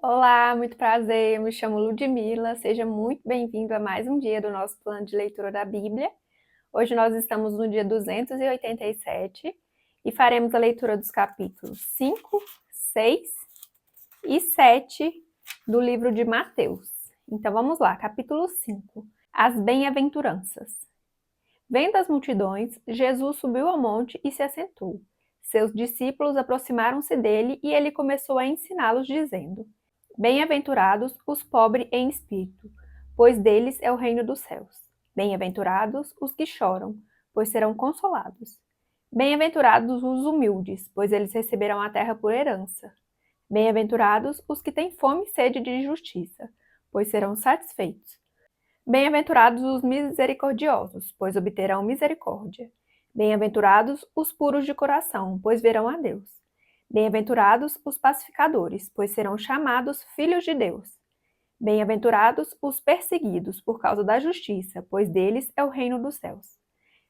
Olá, muito prazer. Eu me chamo Ludmila. Seja muito bem-vindo a mais um dia do nosso plano de leitura da Bíblia. Hoje nós estamos no dia 287 e faremos a leitura dos capítulos 5, 6 e 7 do livro de Mateus. Então vamos lá, capítulo 5. As bem-aventuranças. Vendo as multidões, Jesus subiu ao monte e se assentou. Seus discípulos aproximaram-se dele e ele começou a ensiná-los, dizendo: Bem-aventurados os pobres em espírito, pois deles é o reino dos céus. Bem-aventurados os que choram, pois serão consolados. Bem-aventurados os humildes, pois eles receberão a terra por herança. Bem-aventurados os que têm fome e sede de justiça, pois serão satisfeitos. Bem-aventurados os misericordiosos, pois obterão misericórdia. Bem-aventurados os puros de coração, pois verão a Deus. Bem-aventurados os pacificadores, pois serão chamados filhos de Deus. Bem-aventurados os perseguidos por causa da justiça, pois deles é o reino dos céus.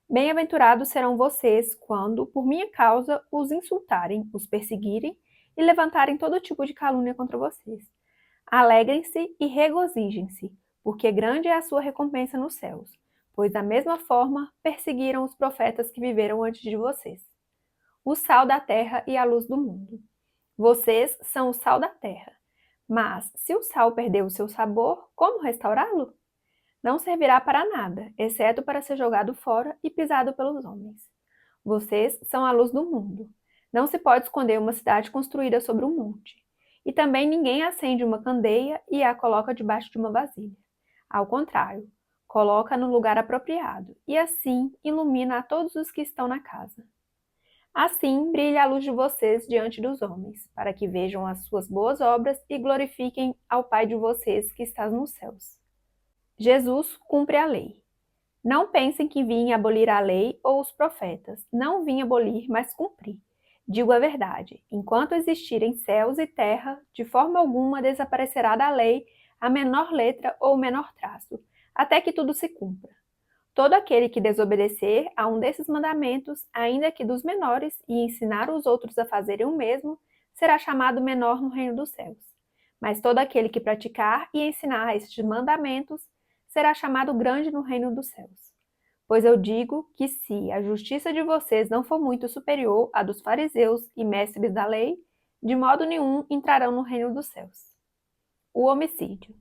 Bem-aventurados serão vocês quando, por minha causa, os insultarem, os perseguirem e levantarem todo tipo de calúnia contra vocês. Alegrem-se e regozijem-se, porque grande é a sua recompensa nos céus, pois da mesma forma perseguiram os profetas que viveram antes de vocês. O sal da terra e a luz do mundo. Vocês são o sal da terra. Mas, se o sal perder o seu sabor, como restaurá-lo? Não servirá para nada, exceto para ser jogado fora e pisado pelos homens. Vocês são a luz do mundo. Não se pode esconder uma cidade construída sobre um monte. E também ninguém acende uma candeia e a coloca debaixo de uma vasilha. Ao contrário, coloca no lugar apropriado, e assim ilumina a todos os que estão na casa. Assim brilha a luz de vocês diante dos homens, para que vejam as suas boas obras e glorifiquem ao Pai de vocês que está nos céus. Jesus cumpre a lei. Não pensem que vim abolir a lei ou os profetas. Não vim abolir, mas cumprir. Digo a verdade: enquanto existirem céus e terra, de forma alguma desaparecerá da lei a menor letra ou o menor traço, até que tudo se cumpra. Todo aquele que desobedecer a um desses mandamentos, ainda que dos menores, e ensinar os outros a fazerem o mesmo, será chamado menor no reino dos céus. Mas todo aquele que praticar e ensinar estes mandamentos será chamado grande no reino dos céus. Pois eu digo que se a justiça de vocês não for muito superior à dos fariseus e mestres da lei, de modo nenhum entrarão no reino dos céus. O homicídio.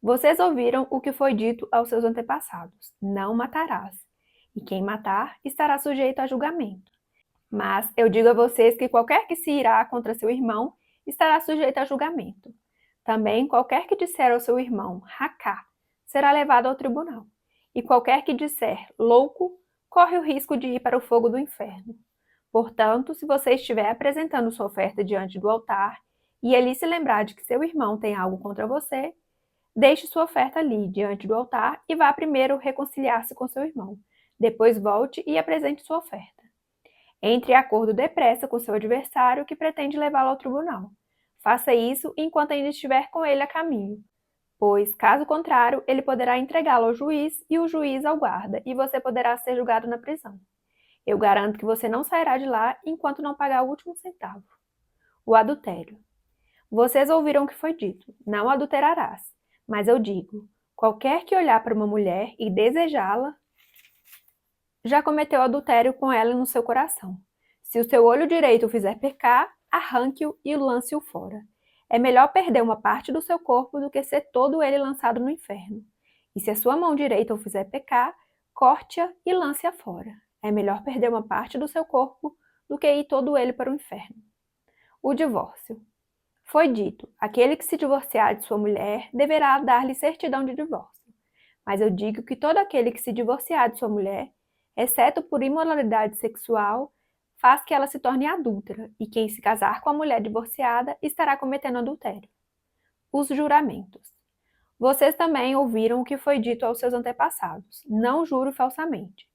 Vocês ouviram o que foi dito aos seus antepassados: não matarás, e quem matar estará sujeito a julgamento. Mas eu digo a vocês que qualquer que se irá contra seu irmão estará sujeito a julgamento. Também qualquer que disser ao seu irmão, racá, será levado ao tribunal. E qualquer que disser, louco, corre o risco de ir para o fogo do inferno. Portanto, se você estiver apresentando sua oferta diante do altar, e ali se lembrar de que seu irmão tem algo contra você, deixe sua oferta ali, diante do altar, e vá primeiro reconciliar-se com seu irmão. Depois volte e apresente sua oferta. Entre em acordo depressa com seu adversário que pretende levá-lo ao tribunal. Faça isso enquanto ainda estiver com ele a caminho, pois, caso contrário, ele poderá entregá-lo ao juiz e o juiz ao guarda, e você poderá ser julgado na prisão. Eu garanto que você não sairá de lá enquanto não pagar o último centavo. O adultério. Vocês ouviram o que foi dito: não adulterarás. Mas eu digo: qualquer que olhar para uma mulher e desejá-la, já cometeu adultério com ela no seu coração. Se o seu olho direito o fizer pecar, arranque-o e lance-o fora. É melhor perder uma parte do seu corpo do que ser todo ele lançado no inferno. E se a sua mão direita o fizer pecar, corte-a e lance-a fora. É melhor perder uma parte do seu corpo do que ir todo ele para o inferno. O divórcio. Foi dito: aquele que se divorciar de sua mulher deverá dar-lhe certidão de divórcio. Mas eu digo que todo aquele que se divorciar de sua mulher, exceto por imoralidade sexual, faz que ela se torne adúltera, e quem se casar com a mulher divorciada estará cometendo adultério. Os juramentos. Vocês também ouviram o que foi dito aos seus antepassados: não jure falsamente,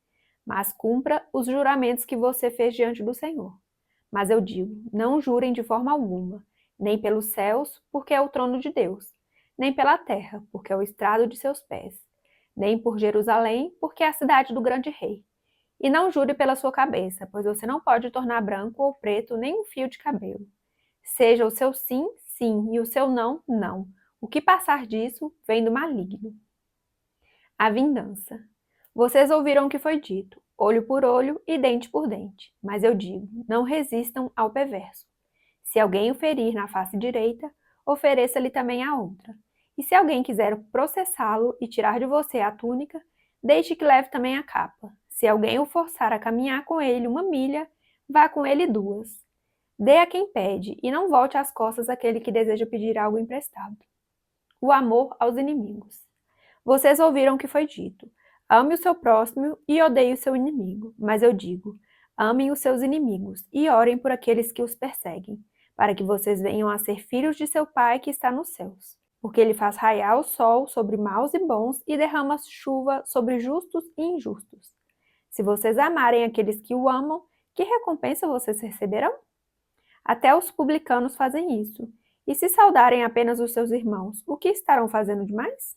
mas cumpra os juramentos que você fez diante do Senhor. Mas eu digo: não jurem de forma alguma, nem pelos céus, porque é o trono de Deus, nem pela terra, porque é o estrado de seus pés, nem por Jerusalém, porque é a cidade do grande rei. E não jure pela sua cabeça, pois você não pode tornar branco ou preto nem um fio de cabelo. Seja o seu sim, sim, e o seu não, não. O que passar disso vem do maligno. A vingança. Vocês ouviram o que foi dito, olho por olho e dente por dente. Mas eu digo, não resistam ao perverso. Se alguém o ferir na face direita, ofereça-lhe também a outra. E se alguém quiser processá-lo e tirar de você a túnica, deixe que leve também a capa. Se alguém o forçar a caminhar com ele 1 milha, vá com ele 2. Dê a quem pede e não volte as costas àquele que deseja pedir algo emprestado. O amor aos inimigos. Vocês ouviram o que foi dito. Ame o seu próximo e odeie o seu inimigo. Mas eu digo, amem os seus inimigos e orem por aqueles que os perseguem, para que vocês venham a ser filhos de seu Pai que está nos céus. Porque ele faz raiar o sol sobre maus e bons e derrama chuva sobre justos e injustos. Se vocês amarem aqueles que o amam, que recompensa vocês receberão? Até os publicanos fazem isso. E se saudarem apenas os seus irmãos, o que estarão fazendo demais?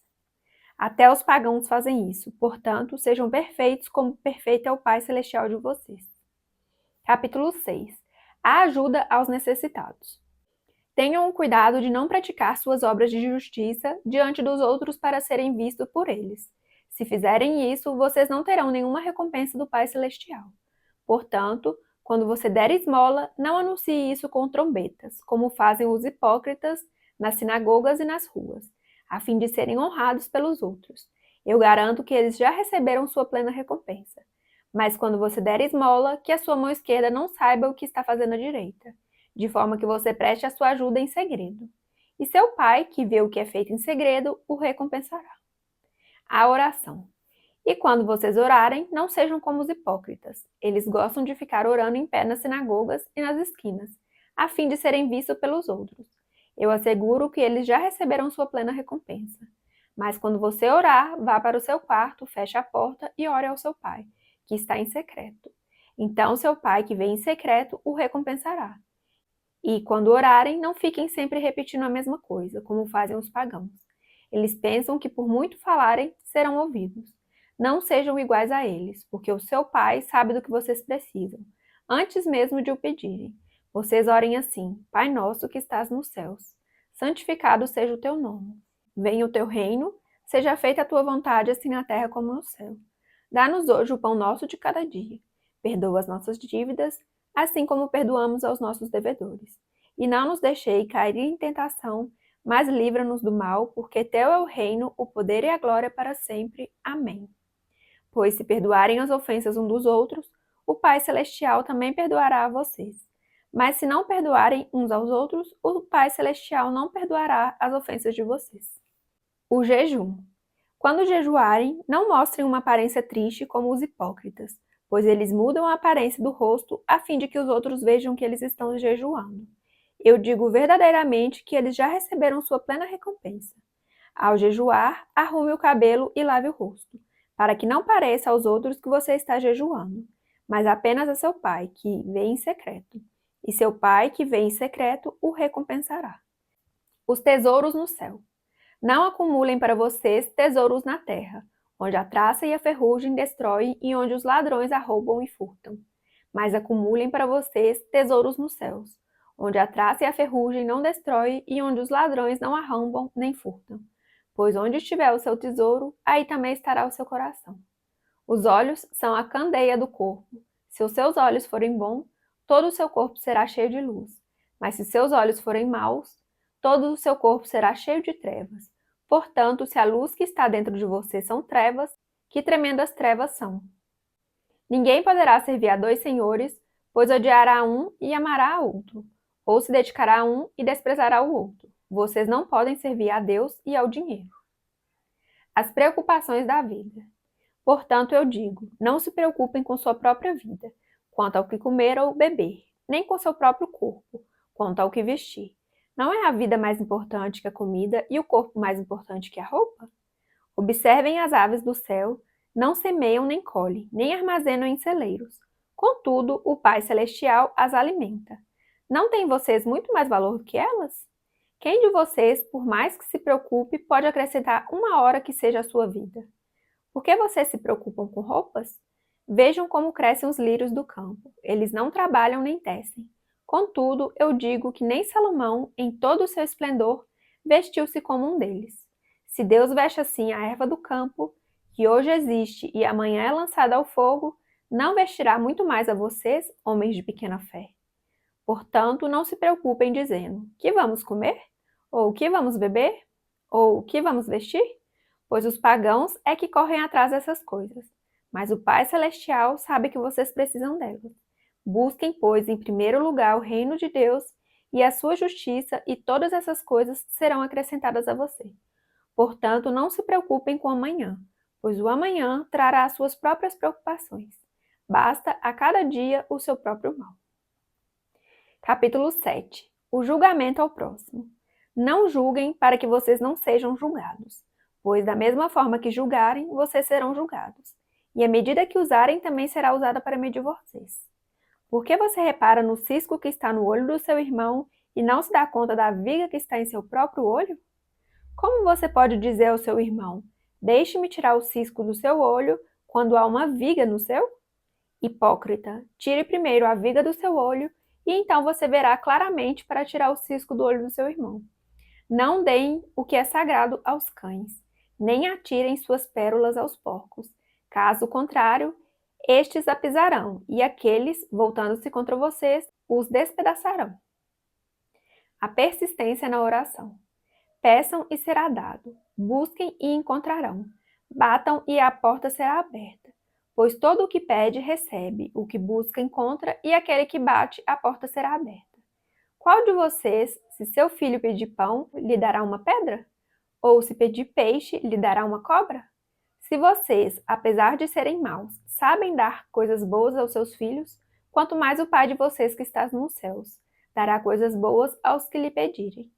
Até os pagãos fazem isso. Portanto, sejam perfeitos como perfeito é o Pai Celestial de vocês. Capítulo 6. A ajuda aos necessitados. Tenham o cuidado de não praticar suas obras de justiça diante dos outros para serem vistos por eles. Se fizerem isso, vocês não terão nenhuma recompensa do Pai Celestial. Portanto, quando você der esmola, não anuncie isso com trombetas, como fazem os hipócritas nas sinagogas e nas ruas, a fim de serem honrados pelos outros. Eu garanto que eles já receberam sua plena recompensa. Mas quando você der esmola, que a sua mão esquerda não saiba o que está fazendo a direita, de forma que você preste a sua ajuda em segredo. E seu Pai, que vê o que é feito em segredo, o recompensará. A oração. E quando vocês orarem, não sejam como os hipócritas. Eles gostam de ficar orando em pé nas sinagogas e nas esquinas, a fim de serem vistos pelos outros. Eu asseguro que eles já receberam sua plena recompensa. Mas quando você orar, vá para o seu quarto, feche a porta e ore ao seu Pai, que está em secreto. Então seu Pai, que vem em secreto, o recompensará. E quando orarem, não fiquem sempre repetindo a mesma coisa, como fazem os pagãos. Eles pensam que por muito falarem, serão ouvidos. Não sejam iguais a eles, porque o seu Pai sabe do que vocês precisam, antes mesmo de o pedirem. Vocês orem assim: Pai nosso que estás nos céus, santificado seja o teu nome. Venha o teu reino, seja feita a tua vontade assim na terra como no céu. Dá-nos hoje o pão nosso de cada dia. Perdoa as nossas dívidas, assim como perdoamos aos nossos devedores. E não nos deixei cair em tentação, mas livra-nos do mal, porque teu é o reino, o poder e a glória para sempre. Amém. Pois se perdoarem as ofensas uns dos outros, o Pai Celestial também perdoará a vocês. Mas se não perdoarem uns aos outros, o Pai Celestial não perdoará as ofensas de vocês. O jejum. Quando jejuarem, não mostrem uma aparência triste como os hipócritas, pois eles mudam a aparência do rosto a fim de que os outros vejam que eles estão jejuando. Eu digo verdadeiramente que eles já receberam sua plena recompensa. Ao jejuar, arrume o cabelo e lave o rosto, para que não pareça aos outros que você está jejuando, mas apenas a seu Pai, que vê em secreto. E seu Pai, que vê em secreto, o recompensará. Os tesouros no céu. Não acumulem para vocês tesouros na terra, onde a traça e a ferrugem destroem e onde os ladrões arrombam e furtam. Mas acumulem para vocês tesouros nos céus, onde a traça e a ferrugem não destroem e onde os ladrões não arrombam nem furtam. Pois onde estiver o seu tesouro, aí também estará o seu coração. Os olhos são a candeia do corpo. Se os seus olhos forem bons, todo o seu corpo será cheio de luz. Mas se seus olhos forem maus, todo o seu corpo será cheio de trevas. Portanto, se a luz que está dentro de você são trevas, que tremendas trevas são! Ninguém poderá servir a 2 senhores, pois odiará um e amará a outro, ou se dedicará a um e desprezará o outro. Vocês não podem servir a Deus e ao dinheiro. As preocupações da vida. Portanto, eu digo, não se preocupem com sua própria vida, quanto ao que comer ou beber, nem com seu próprio corpo, quanto ao que vestir. Não é a vida mais importante que a comida e o corpo mais importante que a roupa? Observem as aves do céu, não semeiam nem colhem, nem armazenam em celeiros. Contudo, o Pai Celestial as alimenta. Não têm vocês muito mais valor do que elas? Quem de vocês, por mais que se preocupe, pode acrescentar 1 hora que seja a sua vida? Por que vocês se preocupam com roupas? Vejam como crescem os lírios do campo. Eles não trabalham nem tecem. Contudo, eu digo que nem Salomão, em todo o seu esplendor, vestiu-se como um deles. Se Deus veste assim a erva do campo, que hoje existe e amanhã é lançada ao fogo, não vestirá muito mais a vocês, homens de pequena fé. Portanto, não se preocupem dizendo: que vamos comer? Ou que vamos beber? Ou que vamos vestir? Pois os pagãos é que correm atrás dessas coisas. Mas o Pai Celestial sabe que vocês precisam delas. Busquem, pois, em primeiro lugar o reino de Deus e a sua justiça, e todas essas coisas serão acrescentadas a você. Portanto, não se preocupem com o amanhã, pois o amanhã trará as suas próprias preocupações. Basta a cada dia o seu próprio mal. Capítulo 7. O julgamento ao próximo. Não julguem para que vocês não sejam julgados, pois da mesma forma que julgarem, vocês serão julgados. E a medida que usarem também será usada para medir vocês. Por que você repara no cisco que está no olho do seu irmão e não se dá conta da viga que está em seu próprio olho? Como você pode dizer ao seu irmão: deixe-me tirar o cisco do seu olho, quando há uma viga no seu? Hipócrita, tire primeiro a viga do seu olho, e então você verá claramente para tirar o cisco do olho do seu irmão. Não deem o que é sagrado aos cães, nem atirem suas pérolas aos porcos. Caso contrário, estes a pisarão, e aqueles, voltando-se contra vocês, os despedaçarão. A persistência na oração. Peçam e será dado. Busquem e encontrarão. Batam e a porta será aberta. Pois todo o que pede, recebe. O que busca, encontra. E aquele que bate, a porta será aberta. Qual de vocês, se seu filho pedir pão, lhe dará uma pedra? Ou se pedir peixe, lhe dará uma cobra? Se vocês, apesar de serem maus, sabem dar coisas boas aos seus filhos, quanto mais o Pai de vocês que está nos céus dará coisas boas aos que lhe pedirem.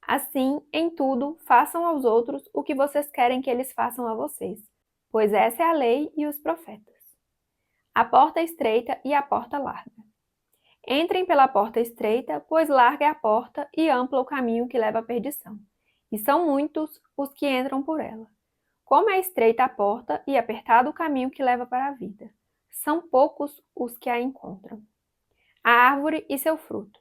Assim, em tudo, façam aos outros o que vocês querem que eles façam a vocês, pois essa é a lei e os profetas. A porta estreita e a porta larga. Entrem pela porta estreita, pois larga é a porta e amplo o caminho que leva à perdição, e são muitos os que entram por ela. Como é estreita a porta e apertado o caminho que leva para a vida, são poucos os que a encontram. A árvore e seu fruto.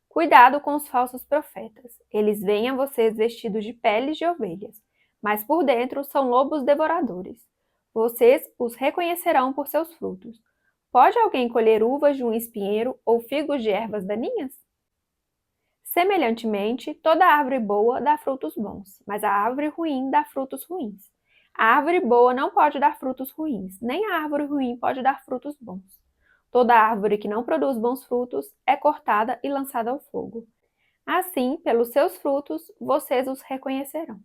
Cuidado com os falsos profetas. Eles vêm a vocês vestidos de peles de ovelhas, mas por dentro são lobos devoradores. Vocês os reconhecerão por seus frutos. Pode alguém colher uvas de um espinheiro ou figos de ervas daninhas? Semelhantemente, toda árvore boa dá frutos bons, mas a árvore ruim dá frutos ruins. A árvore boa não pode dar frutos ruins, nem a árvore ruim pode dar frutos bons. Toda árvore que não produz bons frutos é cortada e lançada ao fogo. Assim, pelos seus frutos, vocês os reconhecerão.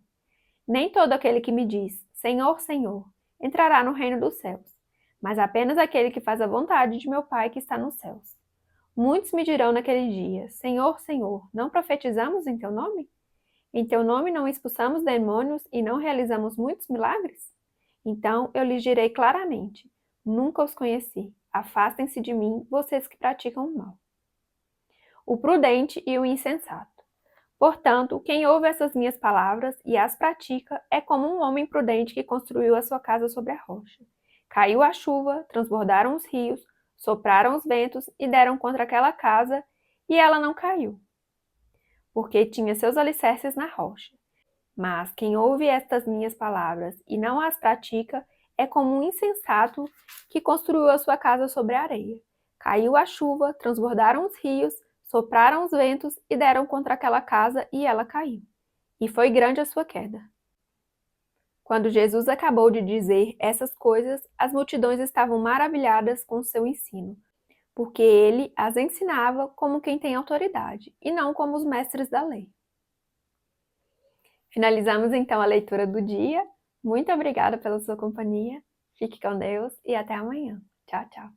Nem todo aquele que me diz, Senhor, Senhor, entrará no reino dos céus, mas apenas aquele que faz a vontade de meu Pai que está nos céus. Muitos me dirão naquele dia, Senhor, Senhor, não profetizamos em teu nome? Em teu nome não expulsamos demônios e não realizamos muitos milagres? Então eu lhes direi claramente, nunca os conheci. Afastem-se de mim, vocês que praticam o mal. O prudente e o insensato. Portanto, quem ouve essas minhas palavras e as pratica é como um homem prudente que construiu a sua casa sobre a rocha. Caiu a chuva, transbordaram os rios, sopraram os ventos e deram contra aquela casa, e ela não caiu, porque tinha seus alicerces na rocha. Mas quem ouve estas minhas palavras e não as pratica é como um insensato que construiu a sua casa sobre a areia. Caiu a chuva, transbordaram os rios, sopraram os ventos e deram contra aquela casa e ela caiu. E foi grande a sua queda. Quando Jesus acabou de dizer essas coisas, as multidões estavam maravilhadas com o seu ensino, porque ele as ensinava como quem tem autoridade e não como os mestres da lei. Finalizamos então a leitura do dia. Muito obrigada pela sua companhia. Fique com Deus e até amanhã. Tchau, tchau.